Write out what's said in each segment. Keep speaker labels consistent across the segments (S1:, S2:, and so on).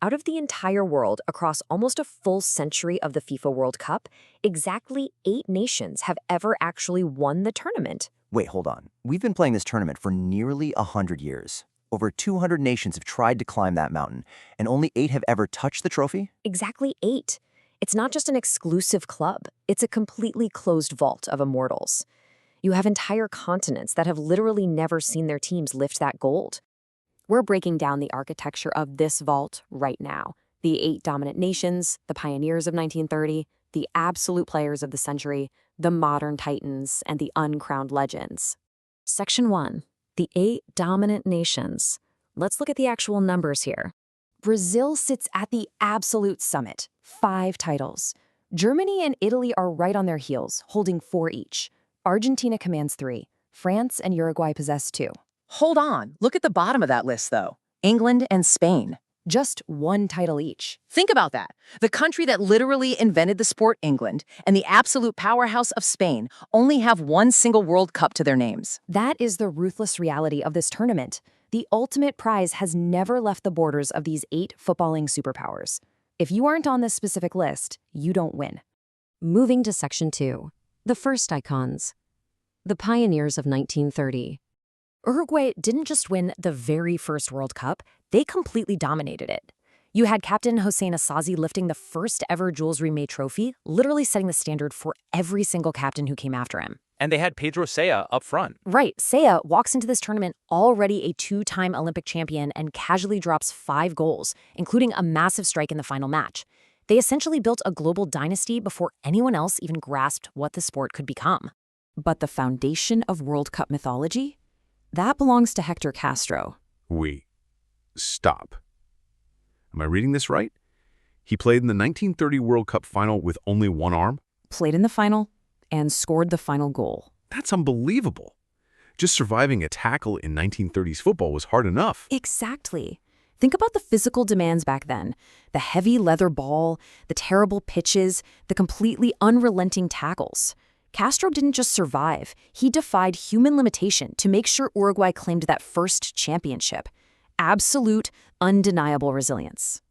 S1: Out of the entire world, across almost a full century of the FIFA World Cup, exactly 8 nations have ever actually won the tournament.
S2: Wait, hold on. We've been playing this tournament for nearly 100 years. Over 200 nations have tried to climb that mountain, and only 8 have ever touched the trophy?
S1: Exactly 8. It's not just an exclusive club. It's a completely closed vault of immortals. You have entire continents that have literally never seen their teams lift that gold. We're breaking down the architecture of this vault right now. The 8 dominant nations, the pioneers of 1930, the absolute players of the century, the modern titans, and the uncrowned legends. Section 1. The 8 dominant nations. Let's look at the actual numbers here. Brazil sits at the absolute summit, 5 titles. Germany and Italy are right on their heels, holding 4 each. Argentina commands 3. France and Uruguay possess 2.
S3: Hold on. Look at the bottom of that list, though. England and Spain.
S1: Just 1 title each.
S3: Think about that. The country that literally invented the sport, England, and the absolute powerhouse of Spain only have 1 single World Cup to their names.
S1: That is the ruthless reality of this tournament. The ultimate prize has never left the borders of these 8 footballing superpowers. If you aren't on this specific list, you don't win. Moving to Section 2. The first icons. The pioneers of 1930. Uruguay didn't just win the very first World Cup, they completely dominated it. You had Captain José Nasazzi lifting the first ever Jules Rimet trophy, literally setting the standard for every single captain who came after him.
S4: And they had Pedro Saya up front.
S1: Right, Saya walks into this tournament already a 2-time Olympic champion and casually drops 5 goals, including a massive strike in the final match. They essentially built a global dynasty before anyone else even grasped what the sport could become. But the foundation of World Cup mythology? That belongs to Héctor Castro.
S5: Wait. Stop. Am I reading this right? He played in the 1930 World Cup final with only 1 arm?
S1: Played in the final and scored the final goal.
S5: That's unbelievable. Just surviving a tackle in 1930s football was hard enough.
S1: Exactly. Think about the physical demands back then. The heavy leather ball, the terrible pitches, the completely unrelenting tackles. Castro didn't just survive, he defied human limitation to make sure Uruguay claimed that first championship. Absolute, undeniable resilience.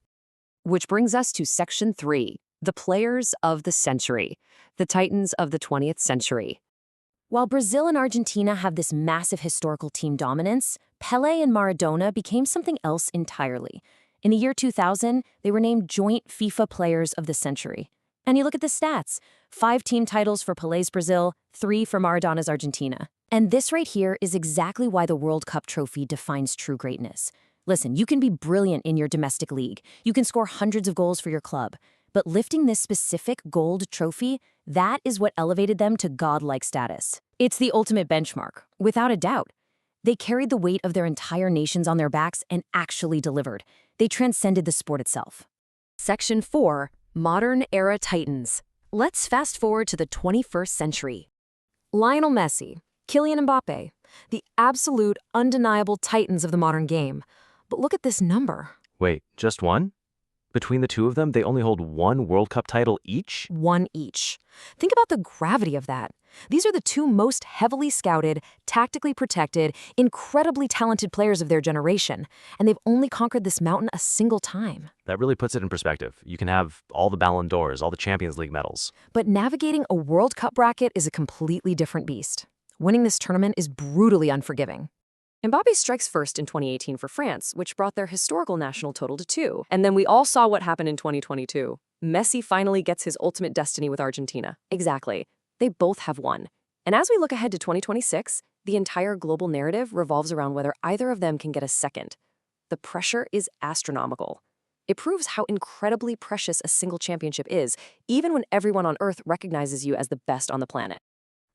S1: Which brings us to Section 3, the players of the century, the titans of the 20th century. While Brazil and Argentina have this massive historical team dominance, Pelé and Maradona became something else entirely. In the year 2000, they were named joint FIFA Players of the Century. And you look at the stats. 5 team titles for Pelé's Brazil, 3 for Maradona's Argentina. And this right here is exactly why the World Cup trophy defines true greatness. Listen, you can be brilliant in your domestic league. You can score hundreds of goals for your club. But lifting this specific gold trophy, that is what elevated them to godlike status. It's the ultimate benchmark, without a doubt. They carried the weight of their entire nations on their backs and actually delivered. They transcended the sport itself. Section 4. Modern Era Titans. Let's fast forward to the 21st century. Lionel Messi, Kylian Mbappé, the absolute, undeniable titans of the modern game. But look at this number.
S4: Wait, just 1? Between the 2 of them, they only hold 1 World Cup title each?
S1: 1 each. Think about the gravity of that. These are the 2 most heavily scouted, tactically protected, incredibly talented players of their generation, and they've only conquered this mountain a single time.
S4: That really puts it in perspective. You can have all the Ballon d'Ors, all the Champions League medals.
S1: But navigating a World Cup bracket is a completely different beast. Winning this tournament is brutally unforgiving. Mbappé strikes first in 2018 for France, which brought their historical national total to 2. And then we all saw what happened in 2022. Messi finally gets his ultimate destiny with Argentina. Exactly. They both have won. And as we look ahead to 2026, the entire global narrative revolves around whether either of them can get a second. The pressure is astronomical. It proves how incredibly precious a single championship is, even when everyone on Earth recognizes you as the best on the planet.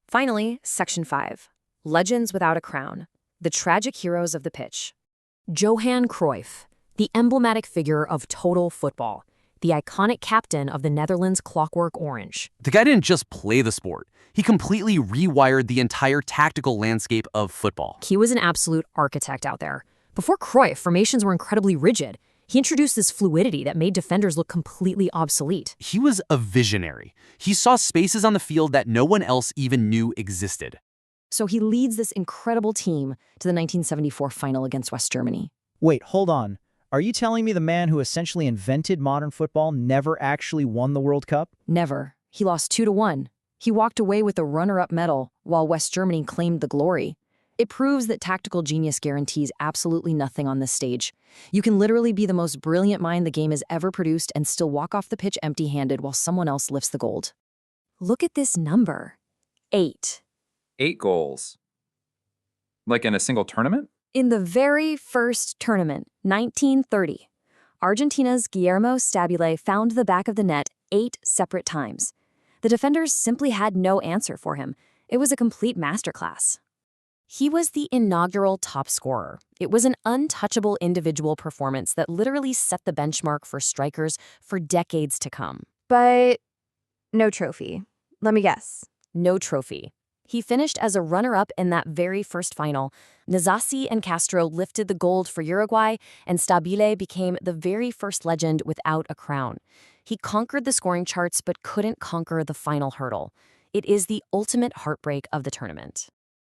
S1: Finally, Section 5. Legends without a crown. The tragic heroes of the pitch. Johan Cruyff, the emblematic figure of total football, the iconic captain of the Netherlands' Clockwork Orange.
S6: The guy didn't just play the sport. He completely rewired the entire tactical landscape of football.
S1: He was an absolute architect out there. Before Cruyff, formations were incredibly rigid. He introduced this fluidity that made defenders look completely obsolete.
S6: He was a visionary. He saw spaces on the field that no one else even knew existed.
S1: So he leads this incredible team to the 1974 final against West Germany.
S7: Wait, hold on. Are you telling me the man who essentially invented modern football never actually won the World Cup?
S1: Never. He lost 2-1. He walked away with a runner-up medal, while West Germany claimed the glory. It proves that tactical genius guarantees absolutely nothing on this stage. You can literally be the most brilliant mind the game has ever produced and still walk off the pitch empty-handed while someone else lifts the gold. Look at this number. 8.
S8: 8 goals. Like in a single tournament?
S1: In the very first tournament, 1930, Argentina's Guillermo Stabile found the back of the net 8 separate times. The defenders simply had no answer for him. It was a complete masterclass. He was the inaugural top scorer. It was an untouchable individual performance that literally set the benchmark for strikers for decades to come.
S9: But no trophy. Let me guess.
S1: No trophy. He finished as a runner-up in that very first final. Nasazzi and Castro lifted the gold for Uruguay, and Stabile became the very first legend without a crown. He conquered the scoring charts but couldn't conquer the final hurdle. It is the ultimate heartbreak of the tournament.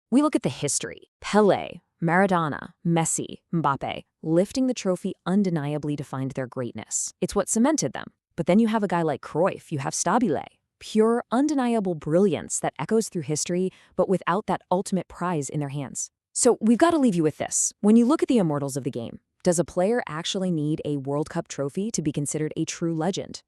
S1: We look at the history. Pelé, Maradona, Messi, Mbappé. Lifting the trophy undeniably defined their greatness. It's what cemented them. But then you have a guy like Cruyff, you have Stabile. Pure, undeniable brilliance that echoes through history, but without that ultimate prize in their hands. So we've got to leave you with this. When you look at the immortals of the game, does a player actually need a World Cup trophy to be considered a true legend?